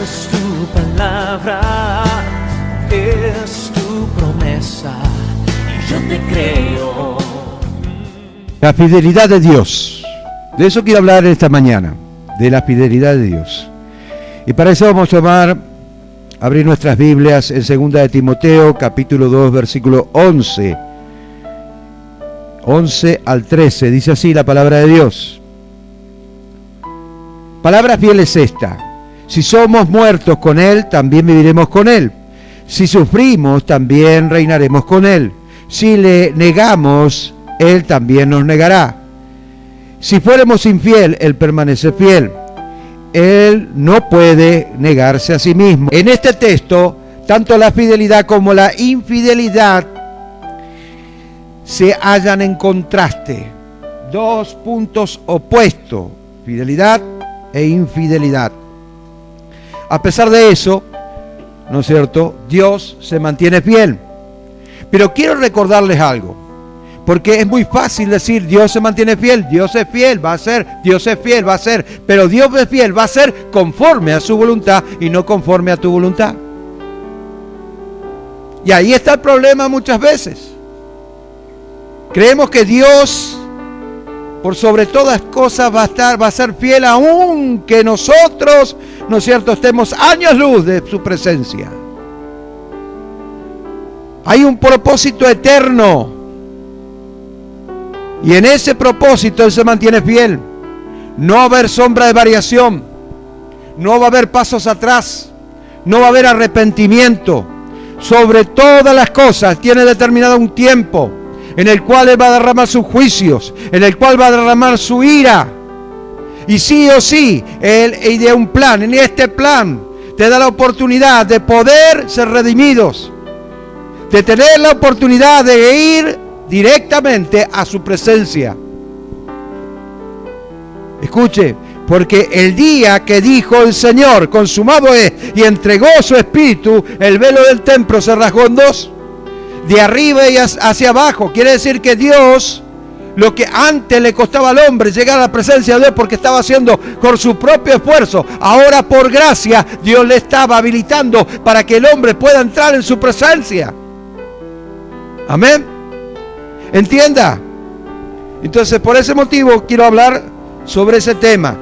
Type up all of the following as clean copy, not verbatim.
Es tu palabra, es tu promesa, y yo te creo. La fidelidad de Dios. De eso quiero hablar esta mañana, de la fidelidad de Dios. Y para eso vamos a abrir nuestras Biblias en 2 de Timoteo, capítulo 2, versículo 11. 11 al 13, dice así la palabra de Dios. Palabra fiel es esta: si somos muertos con Él, también viviremos con Él. Si sufrimos, también reinaremos con Él. Si le negamos, Él también nos negará. Si fuéramos infiel, Él permanece fiel. Él no puede negarse a sí mismo. En este texto, tanto la fidelidad como la infidelidad se hallan en contraste. Dos puntos opuestos: fidelidad e infidelidad. A pesar de eso, ¿no es cierto?, Dios se mantiene fiel. Pero quiero recordarles algo, porque es muy fácil decir Dios se mantiene fiel, Dios es fiel, va a ser, Dios es fiel, va a ser, pero Dios es fiel, va a ser conforme a su voluntad y no conforme a tu voluntad. Y ahí está el problema muchas veces. Creemos que Dios, por sobre todas cosas, va a ser fiel, aunque nosotros, ¿no es cierto?, estemos años luz de su presencia. Hay un propósito eterno, y en ese propósito Él se mantiene fiel. No va a haber sombra de variación, no va a haber pasos atrás, no va a haber arrepentimiento. Sobre todas las cosas tiene determinado un tiempo en el cual Él va a derramar sus juicios, en el cual va a derramar su ira. Y sí o sí, Él idea un plan. En este plan te da la oportunidad de poder ser redimidos, de tener la oportunidad de ir directamente a su presencia. Escuche, porque el día que dijo el Señor, consumado es, y entregó su espíritu, el velo del templo se rasgó en dos, de arriba y hacia abajo. Quiere decir que Dios, lo que antes le costaba al hombre llegar a la presencia de Dios porque estaba haciendo con su propio esfuerzo, ahora por gracia Dios le estaba habilitando para que el hombre pueda entrar en su presencia. Amén. Entienda. Entonces, por ese motivo quiero hablar sobre ese tema.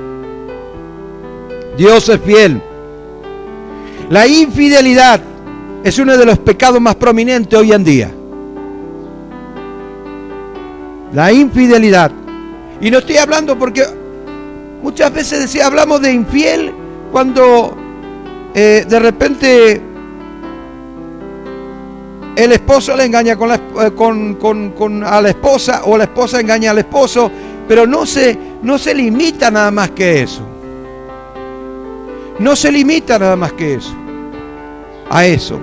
Dios es fiel. La infidelidad es uno de los pecados más prominentes hoy en día. La infidelidad. Y no estoy hablando porque muchas veces hablamos de infiel cuando de repente el esposo le engaña a la esposa, o la esposa engaña al esposo, pero no se limita nada más que eso. No se limita nada más que eso. A eso.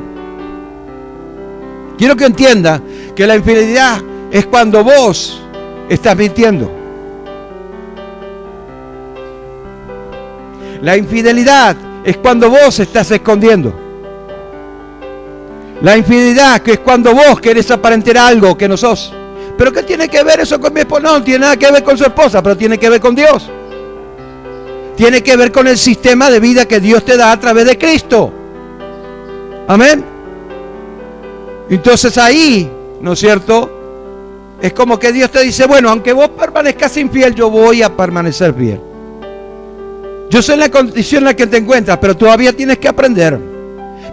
Quiero que entienda que la infidelidad es cuando vos estás mintiendo. La infidelidad es cuando vos estás escondiendo. La infidelidad que es cuando vos querés aparentar algo que no sos. ¿Pero qué tiene que ver eso con mi esposa? No tiene nada que ver con su esposa, pero tiene que ver con Dios. Tiene que ver con el sistema de vida que Dios te da a través de Cristo. Amén. Entonces ahí, ¿no es cierto?, es como que Dios te dice, bueno, aunque vos permanezcas infiel, yo voy a permanecer fiel. Yo sé la condición en la que te encuentras, pero todavía tienes que aprender.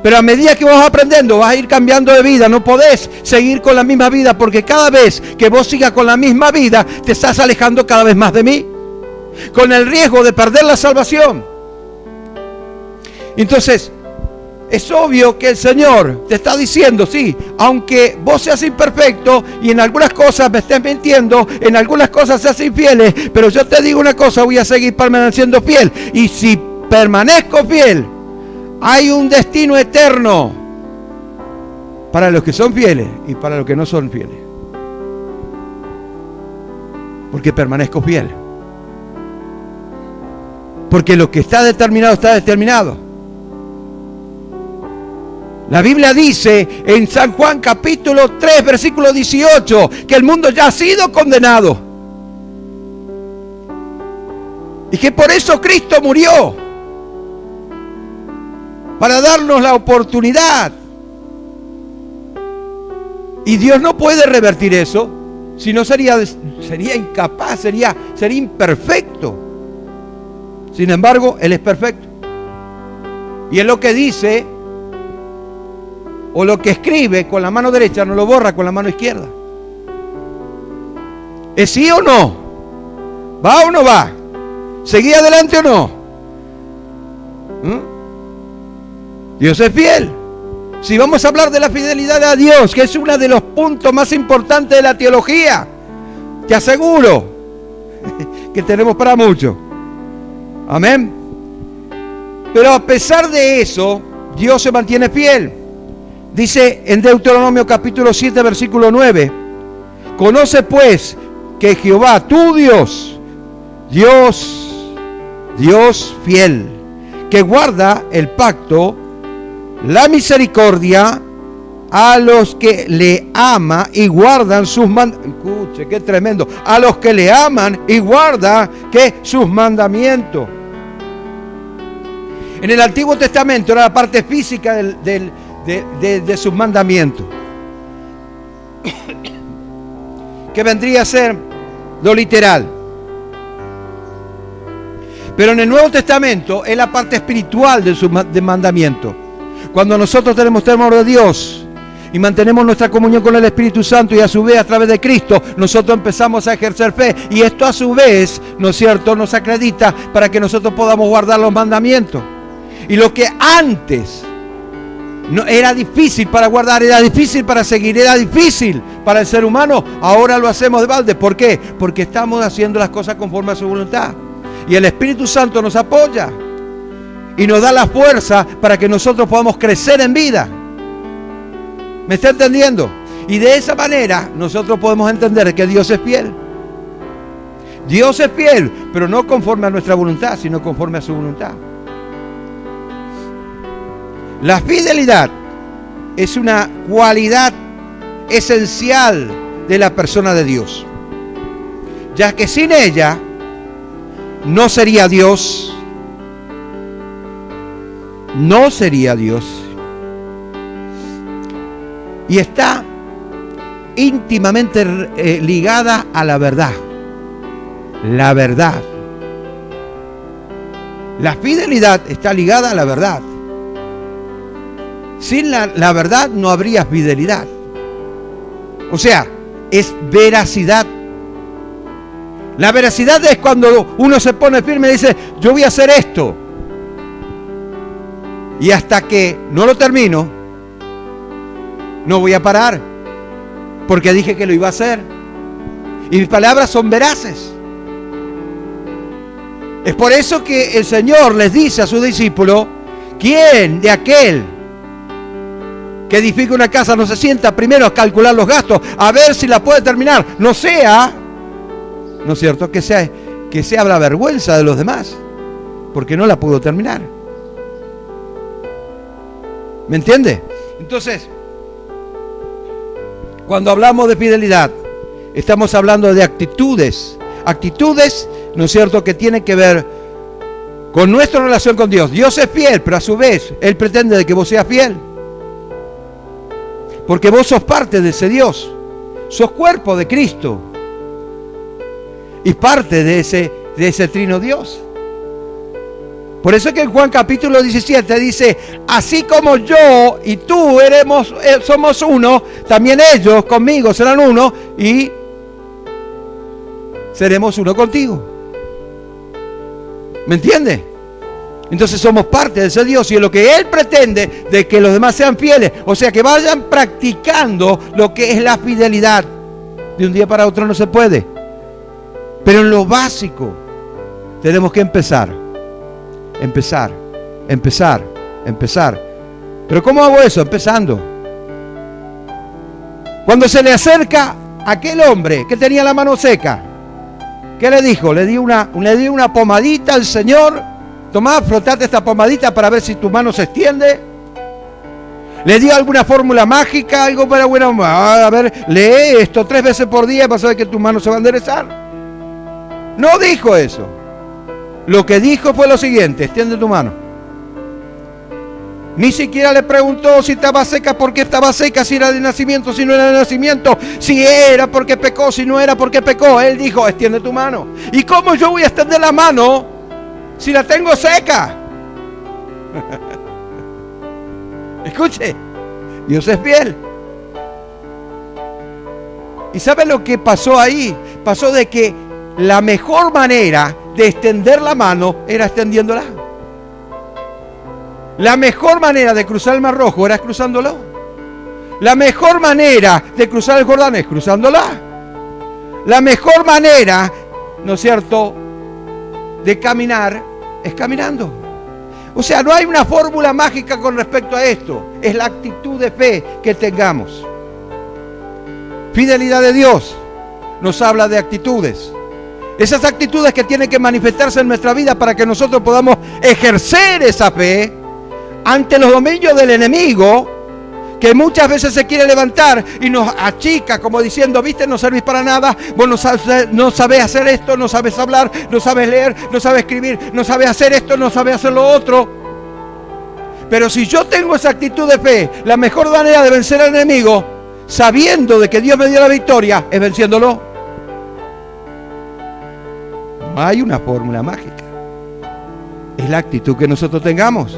Pero a medida que vas aprendiendo, vas a ir cambiando de vida. No podés seguir con la misma vida, porque cada vez que vos sigas con la misma vida, te estás alejando cada vez más de mí, con el riesgo de perder la salvación. Entonces, es obvio que el Señor te está diciendo, sí, aunque vos seas imperfecto y en algunas cosas me estés mintiendo, en algunas cosas seas infieles, pero yo te digo una cosa, voy a seguir permaneciendo fiel. Y si permanezco fiel, hay un destino eterno para los que son fieles y para los que no son fieles. Porque permanezco fiel. Porque lo que está determinado, está determinado. La Biblia dice en San Juan capítulo 3, versículo 18, que el mundo ya ha sido condenado. Y que por eso Cristo murió. para darnos la oportunidad. Y Dios no puede revertir eso, si no sería incapaz, sería imperfecto. Sin embargo, Él es perfecto. Y Él lo que dice, o lo que escribe con la mano derecha, no lo borra con la mano izquierda. ¿Es sí o no? ¿Va o no va? ¿Seguí adelante o no? Dios es fiel. Si vamos a hablar de la fidelidad a Dios, que es uno de los puntos más importantes de la teología, te aseguro que tenemos para mucho. Amén. Pero a pesar de eso, Dios se mantiene fiel. Dice en Deuteronomio capítulo 7, versículo 9: conoce pues que Jehová, tu Dios, Dios fiel, que guarda el pacto, la misericordia a los que le ama y guardan sus mandamientos. Escuche, qué tremendo. A los que le aman y guardan sus mandamientos. En el Antiguo Testamento era la parte física de sus mandamientos, que vendría a ser lo literal. Pero en el Nuevo Testamento es la parte espiritual de sus mandamientos. Cuando nosotros tenemos temor de Dios y mantenemos nuestra comunión con el Espíritu Santo, y a su vez a través de Cristo nosotros empezamos a ejercer fe, y esto a su vez, ¿no es cierto?, nos acredita para que nosotros podamos guardar los mandamientos. Y lo que antes no era difícil para guardar, era difícil para seguir, era difícil para el ser humano, ahora lo hacemos de balde. ¿Por qué? Porque estamos haciendo las cosas conforme a su voluntad, y el Espíritu Santo nos apoya y nos da la fuerza para que nosotros podamos crecer en vida. ¿Me está entendiendo? Y de esa manera nosotros podemos entender que Dios es fiel. Dios es fiel, pero no conforme a nuestra voluntad, sino conforme a su voluntad. La fidelidad es una cualidad esencial de la persona de Dios, ya que sin ella no sería Dios. No sería Dios. Y está íntimamente ligada a la verdad. La verdad. La fidelidad está ligada a la verdad. Sin la verdad no habría fidelidad. O sea, es veracidad. La veracidad es cuando uno se pone firme y dice, yo voy a hacer esto, y hasta que no lo termino, no voy a parar, porque dije que lo iba a hacer. Y mis palabras son veraces. Es por eso que el Señor les dice a sus discípulos, ¿quién de aquel que edifica una casa no se sienta primero a calcular los gastos, a ver si la puede terminar? No sea, ¿no es cierto?, que sea la vergüenza de los demás, porque no la pudo terminar. ¿Me entiende? Entonces, cuando hablamos de fidelidad, estamos hablando de actitudes, ¿no es cierto?, que tienen que ver con nuestra relación con Dios. Dios es fiel, pero a su vez Él pretende de que vos seas fiel, porque vos sos parte de ese Dios, sos cuerpo de Cristo y parte de ese trino Dios. Por eso es que en Juan capítulo 17 dice, así como yo y tú somos uno, también ellos conmigo serán uno y seremos uno contigo. ¿Me entiende? Entonces somos parte de ese Dios, y es lo que Él pretende, de que los demás sean fieles, o sea, que vayan practicando lo que es la fidelidad. De un día para otro no se puede, pero en lo básico tenemos que empezar. ¿Pero cómo hago eso? Empezando. Cuando se le acerca aquel hombre que tenía la mano seca, ¿qué le dijo? Le di una pomadita al Señor. Tomá, frotate esta pomadita para ver si tu mano se extiende. ¿Le dio alguna fórmula mágica? Algo para buena. A ver, lee esto 3 veces por día y vas a ver que tu mano se va a enderezar. No dijo eso. Lo que dijo fue lo siguiente: extiende tu mano. Ni siquiera le preguntó si estaba seca, por qué estaba seca, si era de nacimiento, si no era de nacimiento, si era porque pecó, si no era porque pecó. Él dijo, extiende tu mano. ¿Y cómo yo voy a extender la mano si la tengo seca? Escuche, Dios es fiel. ¿Y sabe lo que pasó ahí? Pasó de que la mejor manera de extender la mano era extendiéndola. La mejor manera de cruzar el Mar Rojo era cruzándolo. La mejor manera de cruzar el Jordán es cruzándola. La mejor manera, ¿no es cierto?, de caminar es caminando. O sea, no hay una fórmula mágica con respecto a esto. Es la actitud de fe que tengamos. Fidelidad de Dios nos habla de actitudes. Esas actitudes que tienen que manifestarse en nuestra vida para que nosotros podamos ejercer esa fe ante los dominios del enemigo, que muchas veces se quiere levantar y nos achica como diciendo, viste, no servís para nada, vos no sabés hacer esto, no sabés hablar, no sabés leer, no sabés escribir, no sabés hacer esto, no sabés hacer lo otro. Pero si yo tengo esa actitud de fe, la mejor manera de vencer al enemigo, sabiendo de que Dios me dio la victoria, es venciéndolo. No hay una fórmula mágica. Es la actitud que nosotros tengamos,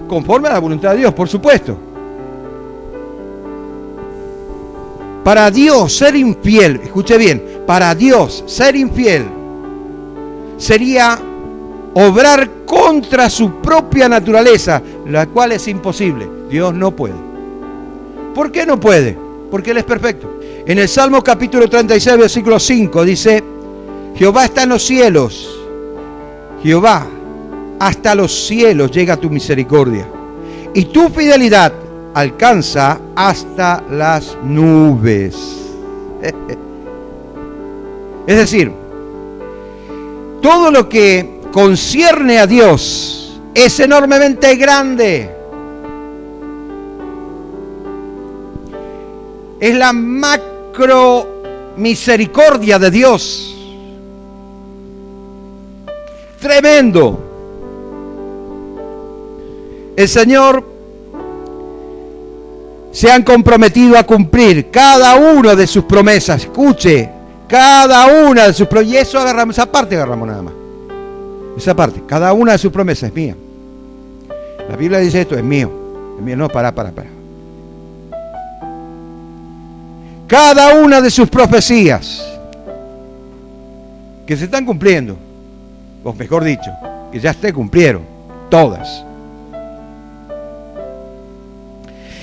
conforme a la voluntad de Dios, por supuesto. Para Dios ser infiel, escuche bien, para Dios ser infiel sería obrar contra su propia naturaleza, la cual es imposible. Dios no puede. ¿Por qué no puede? Porque Él es perfecto. En el Salmo capítulo 36, versículo 5 dice, Jehová está en los cielos, Jehová, hasta los cielos llega tu misericordia, y tu fidelidad alcanza hasta las nubes. Es decir, todo lo que concierne a Dios es enormemente grande. Es la macro misericordia de Dios. Tremendo. El Señor se han comprometido a cumplir cada una de sus promesas. Escuche, cada una de sus promesas. Y eso agarramos, esa parte agarramos nada más. Esa parte, cada una de sus promesas es mía. La Biblia dice esto, es mío. Es mío, no, para. Cada una de sus profecías que se están cumpliendo, o mejor dicho, que ya se cumplieron, todas.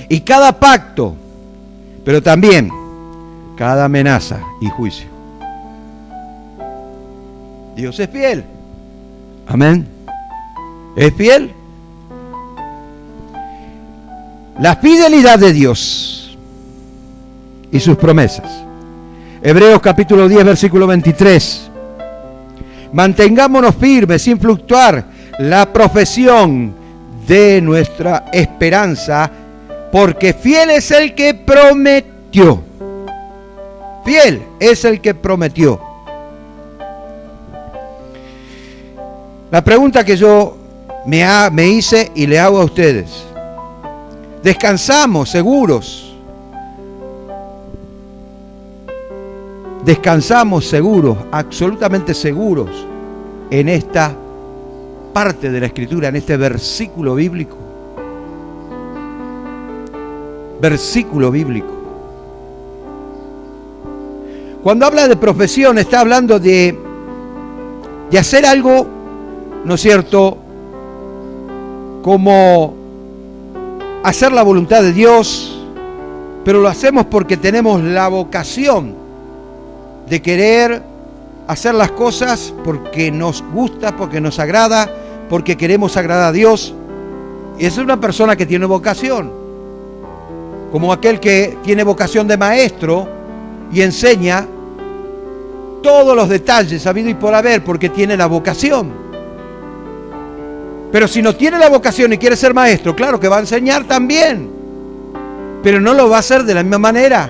Y cada pacto, pero también cada amenaza y juicio. Dios es fiel. Amén. ¿Es fiel? La fidelidad de Dios y sus promesas. Hebreos capítulo 10, versículo 23. Mantengámonos firmes sin fluctuar la profesión de nuestra esperanza, porque fiel es el que prometió. Fiel es el que prometió. La pregunta que yo me hice y le hago a ustedes: ¿descansamos seguros? ¿Descansamos seguros, absolutamente seguros, en esta parte de la Escritura, en este versículo bíblico? Versículo bíblico. Cuando habla de profesión, está hablando de hacer algo, ¿no es cierto?, como hacer la voluntad de Dios, pero lo hacemos porque tenemos la vocación de querer hacer las cosas porque nos gusta, porque nos agrada, porque queremos agradar a Dios. Y esa es una persona que tiene vocación, como aquel que tiene vocación de maestro y enseña todos los detalles habido y por haber porque tiene la vocación. Pero si no tiene la vocación y quiere ser maestro, claro que va a enseñar también, pero no lo va a hacer de la misma manera,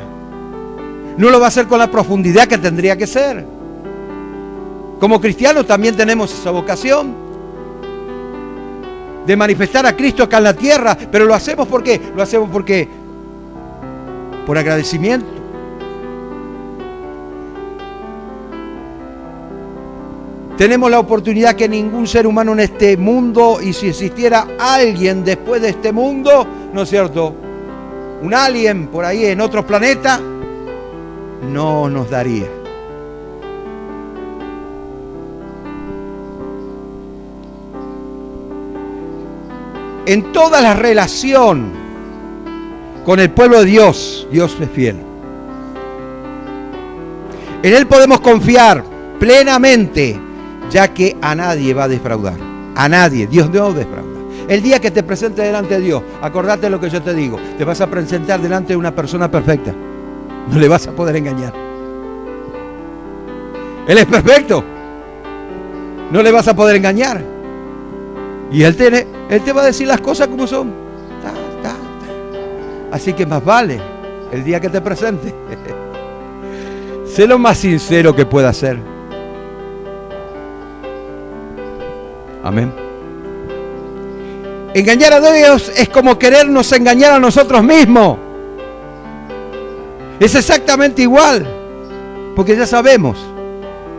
no lo va a hacer con la profundidad que tendría que ser. Como cristianos también tenemos esa vocación de manifestar a Cristo acá en la tierra, pero lo hacemos ¿por qué? Lo hacemos porque por agradecimiento. Tenemos la oportunidad que ningún ser humano en este mundo, y si existiera alguien después de este mundo, ¿no es cierto?, un alien por ahí en otro planeta, no nos daría. En toda la relación con el pueblo de Dios, Dios es fiel. En Él podemos confiar plenamente, ya que a nadie va a defraudar. A nadie, Dios no defrauda. El día que te presentes delante de Dios, acordate lo que yo te digo, te vas a presentar delante de una persona perfecta. No le vas a poder engañar. Él es perfecto. No le vas a poder engañar. Y Él te va a decir las cosas como son. Así que más vale el día que te presente. Sé lo más sincero que pueda ser. Amén. Engañar a Dios es como querernos engañar a nosotros mismos. Es exactamente igual. Porque ya sabemos.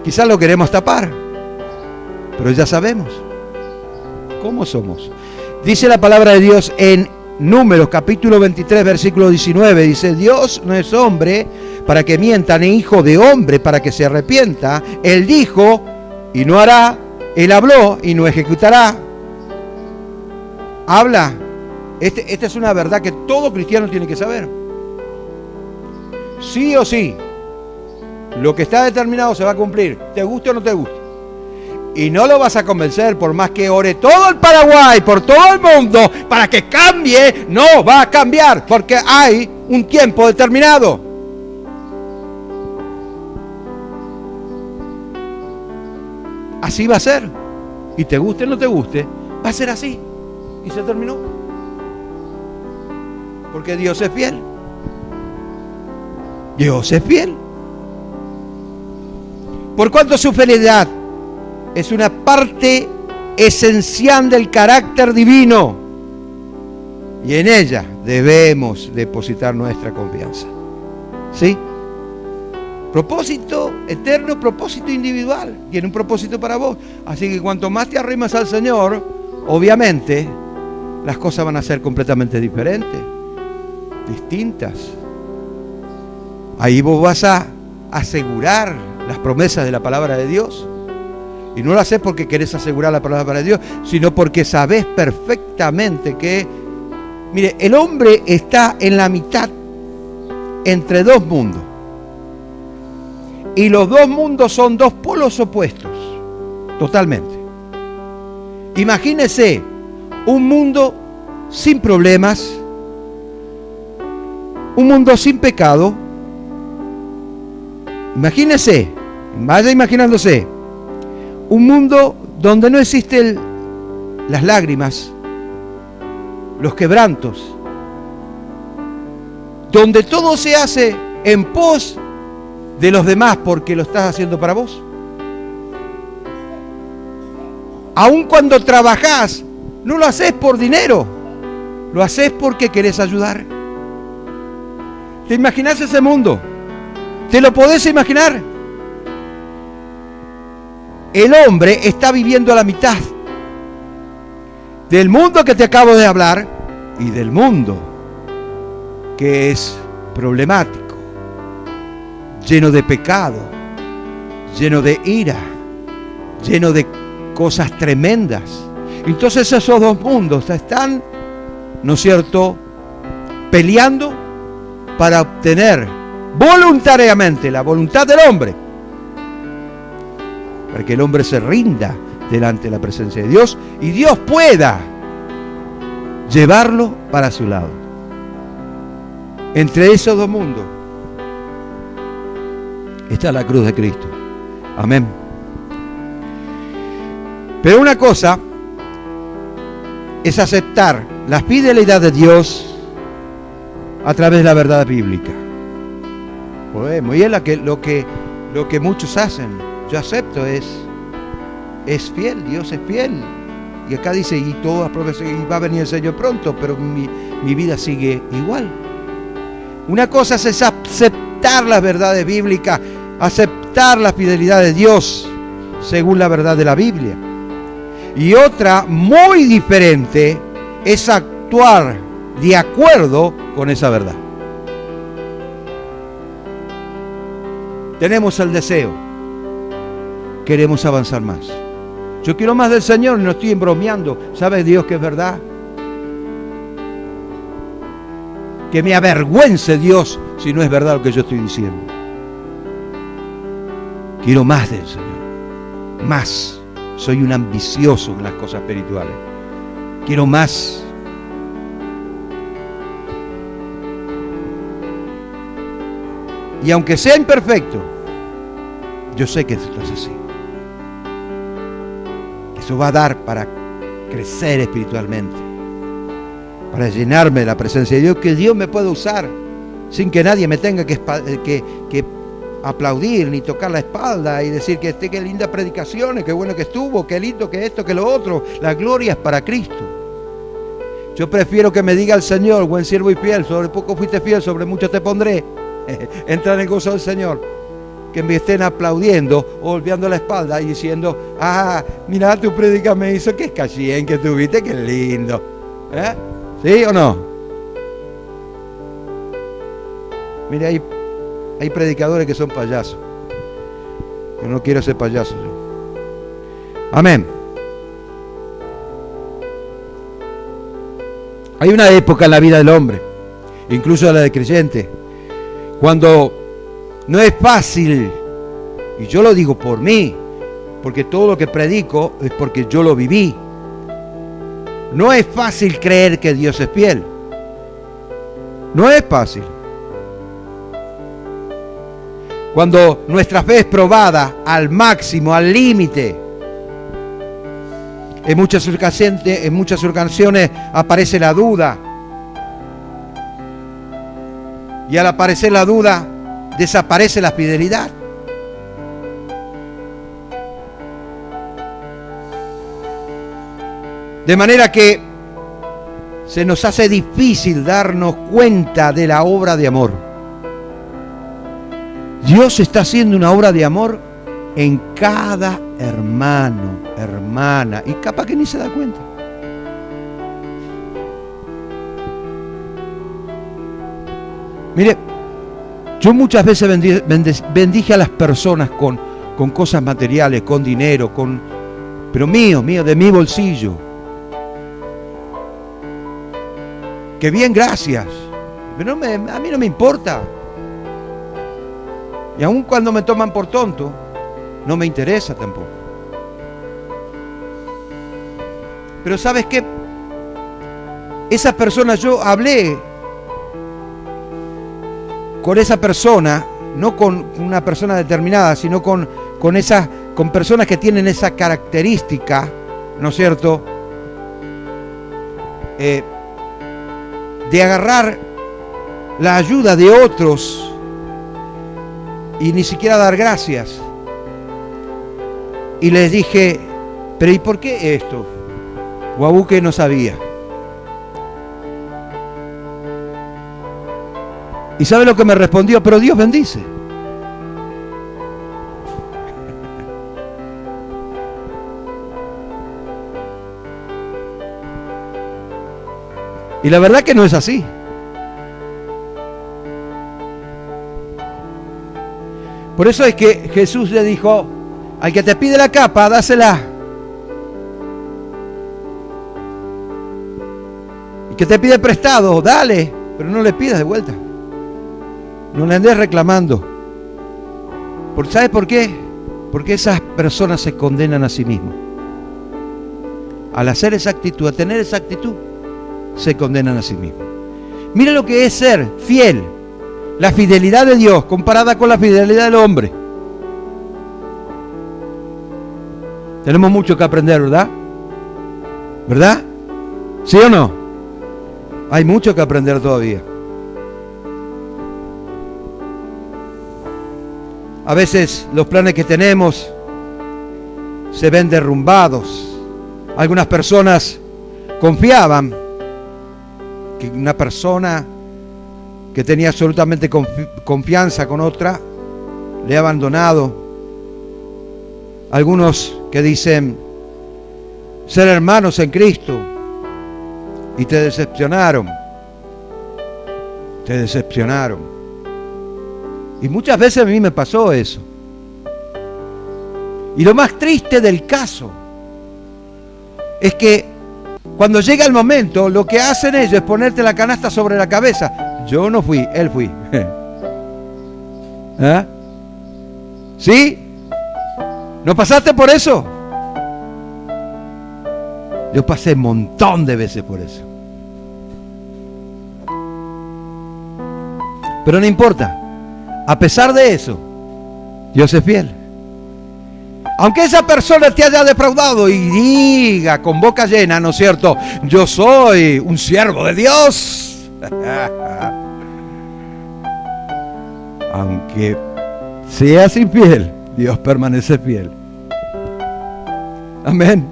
Quizás lo queremos tapar. Pero ya sabemos cómo somos. Dice la palabra de Dios en Números capítulo 23 versículo 19. Dice: Dios no es hombre para que mienta, ni hijo de hombre para que se arrepienta. Él dijo y no hará. Él habló y no ejecutará. Habla. Esta es una verdad que todo cristiano tiene que saber. Sí o sí, lo que está determinado se va a cumplir, te guste o no te guste. Y no lo vas a convencer por más que ore todo el Paraguay, por todo el mundo, para que cambie. No va a cambiar, porque hay un tiempo determinado. Así va a ser. Y te guste o no te guste, va a ser así. Y se terminó. Porque Dios es fiel. Dios es fiel. Por cuanto su fidelidad es una parte esencial del carácter divino, y en ella debemos depositar nuestra confianza. ¿Sí? Propósito eterno, propósito individual. Tiene un propósito para vos. Así que cuanto más te arrimas al Señor, obviamente las cosas van a ser completamente diferentes, distintas. Ahí vos vas a asegurar las promesas de la palabra de Dios. Y no lo haces porque querés asegurar la palabra de Dios, sino porque sabés perfectamente que, mire, el hombre está en la mitad entre dos mundos. Y los dos mundos son dos polos opuestos, totalmente. Imagínese un mundo sin problemas, un mundo sin pecado. Imagínese, vaya imaginándose, un mundo donde no existen las lágrimas, los quebrantos, donde todo se hace en pos de los demás porque lo estás haciendo para vos. Aun cuando trabajás, no lo haces por dinero, lo haces porque querés ayudar. ¿Te imaginás ese mundo? ¿Te lo podés imaginar? El hombre está viviendo a la mitad del mundo que te acabo de hablar y del mundo que es problemático, lleno de pecado, lleno de ira, lleno de cosas tremendas. Entonces esos dos mundos están, ¿no es cierto?, peleando para obtener voluntariamente la voluntad del hombre, para que el hombre se rinda delante de la presencia de Dios y Dios pueda llevarlo para su lado. Entre esos dos mundos está la cruz de Cristo. Amén. Pero una cosa es aceptar la fidelidad de Dios a través de la verdad bíblica. Podemos, y es lo que muchos hacen. Yo acepto, es fiel, Dios es fiel. Y acá dice, y todas promesas, y va a venir el Señor pronto, pero mi vida sigue igual. Una cosa es aceptar las verdades bíblicas, aceptar la fidelidad de Dios según la verdad de la Biblia. Y otra muy diferente es actuar de acuerdo con esa verdad. Tenemos el deseo, queremos avanzar más. Yo quiero más del Señor, no estoy bromeando. ¿Sabe Dios que es verdad? Que me avergüence Dios si no es verdad lo que yo estoy diciendo. Quiero más del Señor, más. Soy un ambicioso en las cosas espirituales. Quiero más. Y aunque sea imperfecto, yo sé que esto es así. Eso va a dar para crecer espiritualmente, para llenarme de la presencia de Dios, que Dios me pueda usar sin que nadie me tenga que aplaudir ni tocar la espalda y decir que qué lindas predicaciones, qué bueno que estuvo, qué lindo que esto, que lo otro. La gloria es para Cristo. Yo prefiero que me diga el Señor, buen siervo y fiel, sobre poco fuiste fiel, sobre mucho te pondré. Entra en el gozo del Señor. Que me estén aplaudiendo o golpeando la espalda y diciendo, mira, tu predica me hizo, qué cachien que tuviste, qué lindo. ¿Sí o no? Mire, hay predicadores que son payasos. Yo no quiero ser payaso yo. Amén. Hay una época en la vida del hombre, incluso la del creyente, cuando no es fácil, y yo lo digo por mí, porque todo lo que predico es porque yo lo viví. No es fácil creer que Dios es fiel. No es fácil. Cuando nuestra fe es probada al máximo, al límite, en muchas ocasiones aparece la duda. Y al aparecer la duda, desaparece la fidelidad. De manera que se nos hace difícil darnos cuenta de la obra de amor. Dios está haciendo una obra de amor en cada hermano, hermana, y capaz que ni se da cuenta. Mire, yo muchas veces bendije a las personas con cosas materiales, con dinero, pero mío, de mi bolsillo. Que bien, gracias. Pero a mí no me importa. Y aun cuando me toman por tonto, no me interesa tampoco. Pero ¿sabes qué? Esa persona, yo hablé con esa persona, no con una persona determinada, sino con personas que tienen esa característica, ¿no es cierto? De agarrar la ayuda de otros y ni siquiera dar gracias. Y les dije, pero ¿y por qué esto? Guabuque no sabía. ¿Y sabe lo que me respondió? Pero Dios bendice. Y la verdad que no es así. Por eso es que Jesús le dijo, al que te pide la capa, dásela. Y que te pide prestado, dale, pero no le pidas de vuelta. No le andes reclamando. ¿Sabes por qué? Porque esas personas se condenan a sí mismos. Al hacer esa actitud, a tener esa actitud, se condenan a sí mismos. Mira lo que es ser fiel. La fidelidad de Dios comparada con la fidelidad del hombre. Tenemos mucho que aprender, ¿verdad? ¿Verdad? ¿Sí o no? Hay mucho que aprender todavía. A veces los planes que tenemos se ven derrumbados Algunas personas confiaban que una persona que tenía absolutamente confianza con otra le ha abandonado. Algunos que dicen ser hermanos en Cristo y te decepcionaron. Te decepcionaron. Y muchas veces a mí me pasó eso. Y lo más triste del caso es que cuando llega el momento, lo que hacen ellos es ponerte la canasta sobre la cabeza. Yo no fui, él fui. ¿Ah? ¿Sí? ¿No pasaste por eso? Yo pasé un montón de veces por eso. Pero no importa. A pesar de eso, Dios es fiel. Aunque esa persona te haya defraudado y diga con boca llena, ¿no es cierto? Yo soy un siervo de Dios. Aunque seas infiel, Dios permanece fiel. Amén.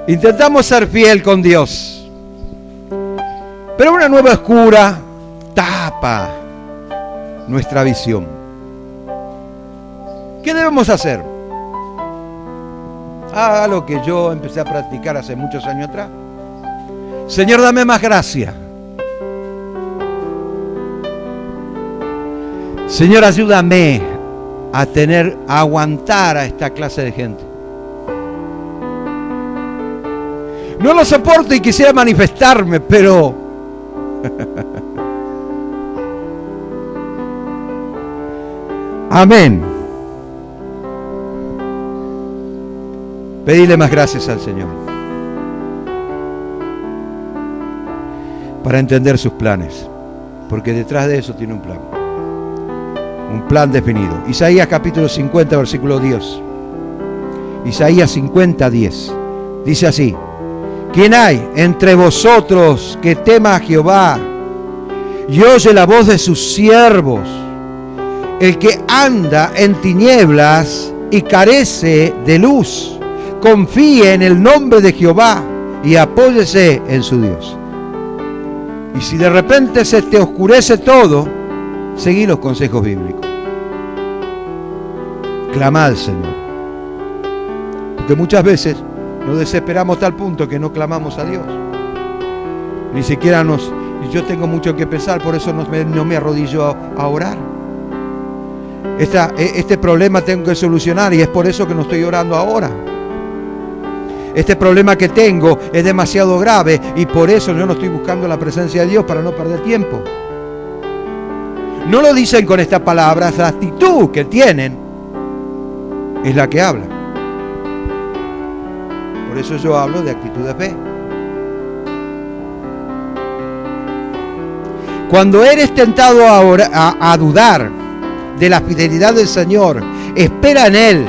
Intentamos ser fiel con Dios, pero una nueva oscura tapa nuestra visión. ¿Qué debemos hacer? Haga lo que yo empecé a practicar hace muchos años atrás. Señor, dame más gracia. Señor, ayúdame a aguantar a esta clase de gente. No lo soporto y quisiera manifestarme, pero amén. Pedile más gracias al Señor para entender sus planes, porque detrás de eso tiene un plan definido. Isaías capítulo 50, versículo 10. Isaías 50, 10. Dice así: ¿quién hay entre vosotros que tema a Jehová y oye la voz de sus siervos? El que anda en tinieblas y carece de luz, confíe en el nombre de Jehová y apóyese en su Dios. Y si de repente se te oscurece todo, seguí los consejos bíblicos. Clama al Señor. Porque muchas veces nos desesperamos a tal punto que no clamamos a Dios. Ni siquiera y yo tengo mucho que pensar, por eso no me arrodillo a orar. Este problema tengo que solucionar y es por eso que no estoy orando ahora. Este problema que tengo es demasiado grave y por eso yo no estoy buscando la presencia de Dios para no perder tiempo. No lo dicen con estas palabras, la actitud que tienen es la que habla. Por eso yo hablo de actitud de fe. Cuando eres tentado a dudar de la fidelidad del Señor, espera en Él.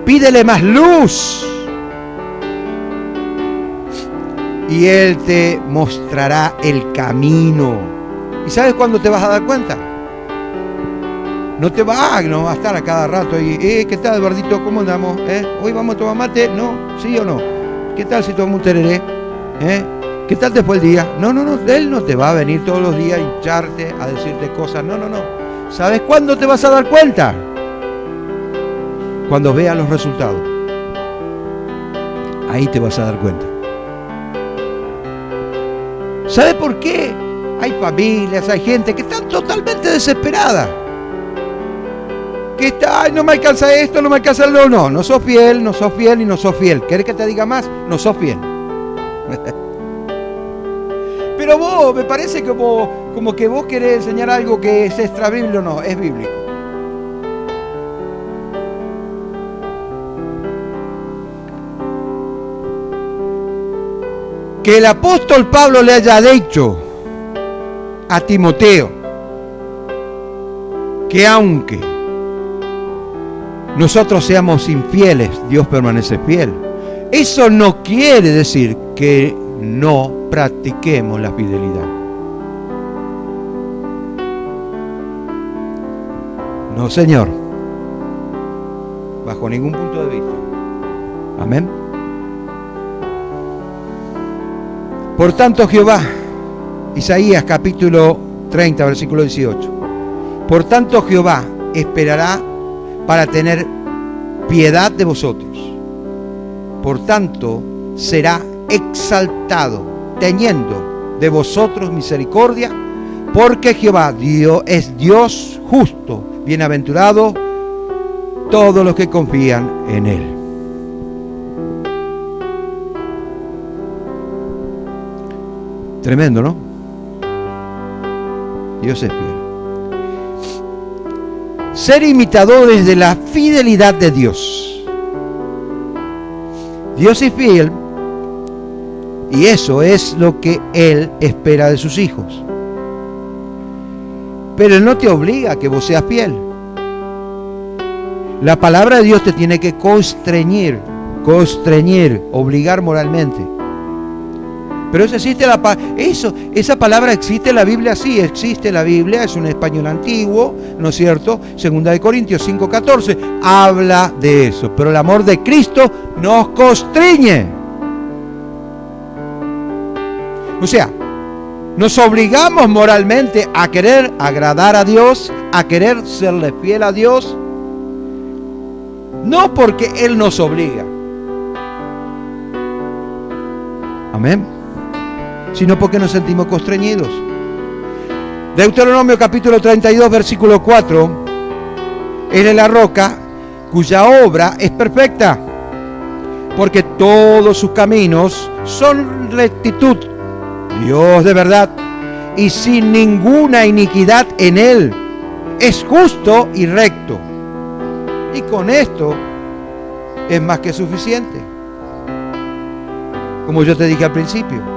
Pídele más luz. Y Él te mostrará el camino. ¿Y sabes cuándo te vas a dar cuenta? No va a estar a cada rato y, ¿qué tal, Eduardito? ¿Cómo andamos? ¿Hoy vamos a tomar mate? ¿No? ¿Sí o no? ¿Qué tal si tomamos un tereré? ¿Qué tal te fue el día? No. Él no te va a venir todos los días a hincharte, a decirte cosas. No. ¿Sabes cuándo te vas a dar cuenta? Cuando veas los resultados. Ahí te vas a dar cuenta. ¿Sabe por qué? Hay familias, hay gente que están totalmente desesperada. Que está, ay, no me alcanza esto, no me alcanza lo. No sos fiel, no sos fiel y no sos fiel. ¿Querés que te diga más? No sos fiel. Pero vos, me parece como que vos querés enseñar algo que es extra bíblico. No, es bíblico. Que el apóstol Pablo le haya dicho a Timoteo que aunque nosotros seamos infieles, Dios permanece fiel. Eso no quiere decir que no practiquemos la fidelidad. No, Señor, bajo ningún punto de vista. Amén. Por tanto Jehová, Isaías capítulo 30, versículo 18. Por tanto Jehová esperará para tener piedad de vosotros. Por tanto será exaltado, teniendo de vosotros misericordia, porque Jehová Dios es Dios justo, bienaventurado todos los que confían en Él. Tremendo, ¿no? Dios es fiel. Ser imitadores de la fidelidad de Dios. Dios es fiel y eso es lo que Él espera de sus hijos. Pero Él no te obliga a que vos seas fiel. La palabra de Dios te tiene que constreñir, obligar moralmente. Pero esa palabra existe en la Biblia, sí, existe en la Biblia, es un español antiguo, ¿no es cierto? 2 Corintios 5:14 habla de eso, pero el amor de Cristo nos constriñe. O sea, nos obligamos moralmente a querer agradar a Dios, a querer serle fiel a Dios, no porque Él nos obliga. Amén. Sino porque nos sentimos constreñidos. Deuteronomio capítulo 32, versículo 4. Él es la roca cuya obra es perfecta, porque todos sus caminos son rectitud, Dios de verdad, y sin ninguna iniquidad en Él. Es justo y recto. Y con esto es más que suficiente. Como yo te dije al principio.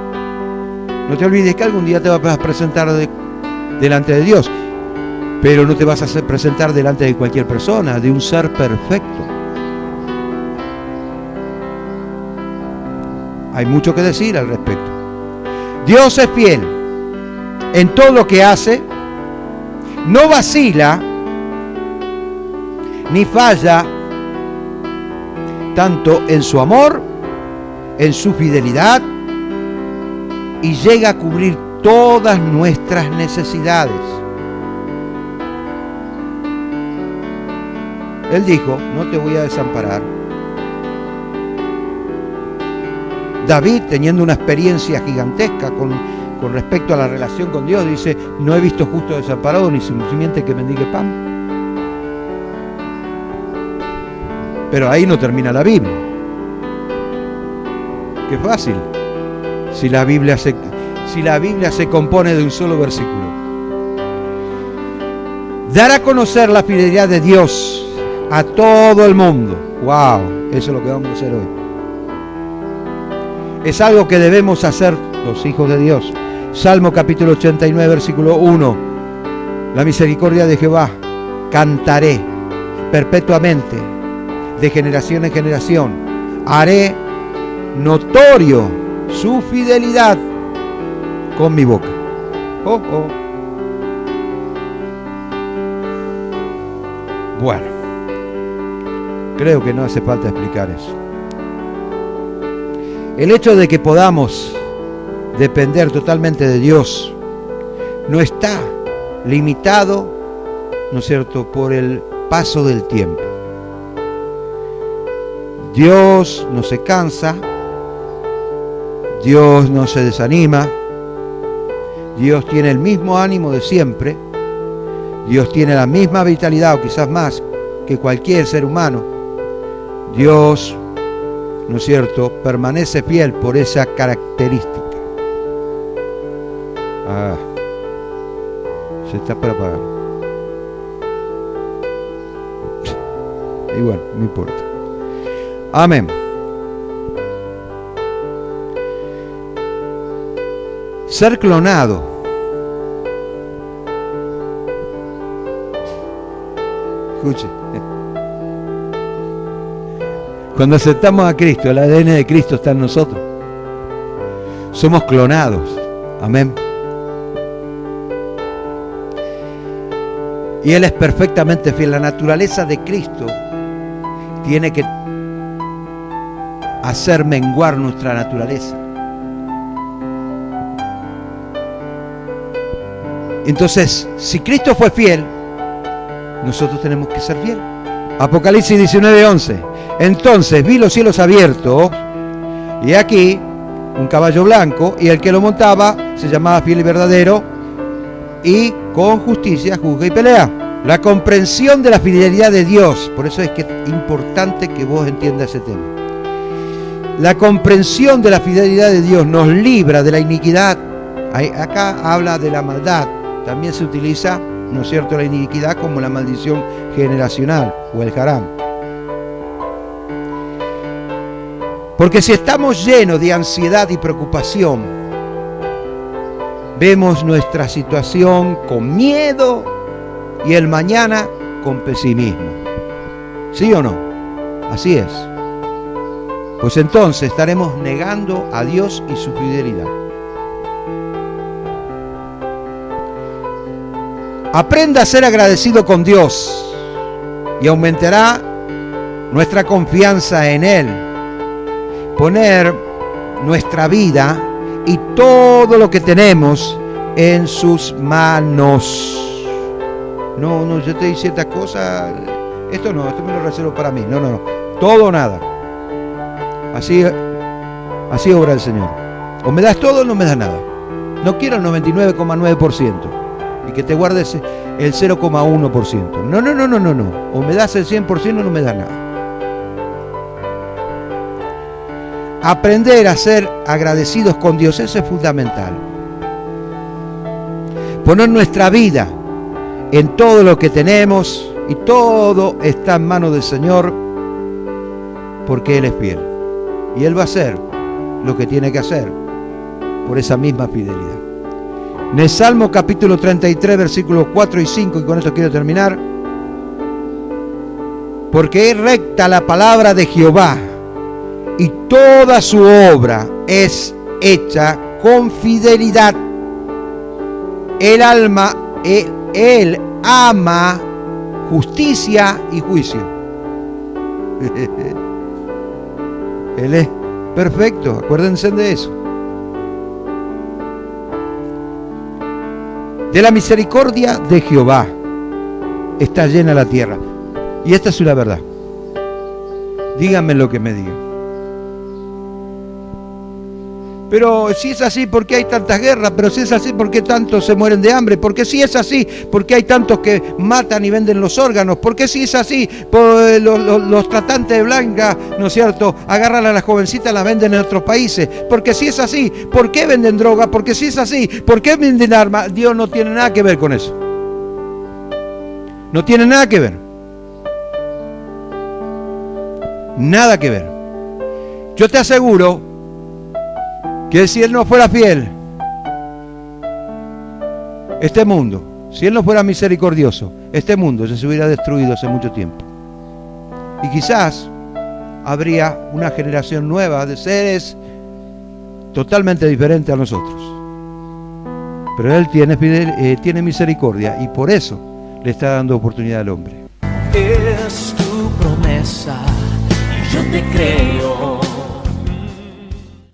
No te olvides que algún día te vas a presentar delante de Dios, pero no te vas a presentar delante de cualquier persona, de un ser perfecto. Hay mucho que decir al respecto. Dios es fiel en todo lo que hace, no vacila, ni falla, tanto en su amor, en su fidelidad, y llega a cubrir todas nuestras necesidades. Él dijo, no te voy a desamparar. David, teniendo una experiencia gigantesca con respecto a la relación con Dios, dice, no he visto justo desamparado ni simiente que mendigue pan. Pero ahí no termina la Biblia. Qué fácil. Si la Biblia se compone de un solo versículo. Dar a conocer la fidelidad de Dios a todo el mundo. ¡Wow! Eso es lo que vamos a hacer hoy. Es algo que debemos hacer los hijos de Dios. Salmo capítulo 89, versículo 1. La misericordia de Jehová cantaré perpetuamente, de generación en generación. Haré notorio su fidelidad con mi boca. Oh, oh. Bueno, creo que no hace falta explicar eso. El hecho de que podamos depender totalmente de Dios no está limitado, ¿no es cierto?, por el paso del tiempo. Dios no se cansa, Dios no se desanima, Dios tiene el mismo ánimo de siempre, Dios tiene la misma vitalidad o quizás más que cualquier ser humano. Dios, ¿no es cierto?, permanece fiel por esa característica. Se está por apagar. Y bueno, no importa. Amén. Ser clonado. Escuche. Cuando aceptamos a Cristo, el ADN de Cristo está en nosotros. Somos clonados. Amén. Y Él es perfectamente fiel. La naturaleza de Cristo tiene que hacer menguar nuestra naturaleza. Entonces, si Cristo fue fiel, nosotros tenemos que ser fieles. Apocalipsis 19:11. Entonces vi los cielos abiertos, y aquí un caballo blanco, y el que lo montaba se llamaba Fiel y Verdadero, y con justicia juzga y pelea. La comprensión de la fidelidad de Dios, por eso es que es importante que vos entiendas ese tema. La comprensión de la fidelidad de Dios nos libra de la iniquidad. Acá habla de la maldad. También se utiliza, ¿no es cierto?, la iniquidad como la maldición generacional o el haram. Porque si estamos llenos de ansiedad y preocupación, vemos nuestra situación con miedo y el mañana con pesimismo. ¿Sí o no? Así es. Pues entonces estaremos negando a Dios y su fidelidad. Aprenda a ser agradecido con Dios y aumentará nuestra confianza en Él. Poner nuestra vida y todo lo que tenemos en sus manos. No, yo te di ciertas cosas, esto no, esto me lo reservo para mí. No, todo o nada. Así obra el Señor. O me das todo o no me das nada. No quiero el 99,9% y que te guardes el 0,1%. No. O me das el 100% o no me das nada. Aprender a ser agradecidos con Dios, eso es fundamental. Poner nuestra vida en todo lo que tenemos y todo está en manos del Señor porque Él es fiel. Y Él va a hacer lo que tiene que hacer por esa misma fidelidad. En el Salmo capítulo 33, versículos 4 y 5, y con esto quiero terminar. Porque es recta la palabra de Jehová, y toda su obra es hecha con fidelidad. Él ama justicia y juicio. Él es perfecto, acuérdense de eso. De la misericordia de Jehová está llena la tierra. Y esta es la verdad. Díganme lo que me digan. Pero si es así, ¿por qué hay tantas guerras? Pero si es así, ¿por qué tantos se mueren de hambre? Porque si es así, ¿por qué hay tantos que matan y venden los órganos? Porque si es así, los tratantes de blancas, ¿no es cierto?, agarran a las jovencitas y las venden en otros países. Porque si es así, ¿por qué venden droga? Porque si es así, ¿por qué venden armas? Dios no tiene nada que ver con eso. No tiene nada que ver. Nada que ver. Yo te aseguro que si Él no fuera fiel, este mundo, si Él no fuera misericordioso, este mundo se hubiera destruido hace mucho tiempo. Y quizás habría una generación nueva de seres totalmente diferentes a nosotros. Pero Él tiene misericordia y por eso le está dando oportunidad al hombre. Es tu promesa y yo te creo.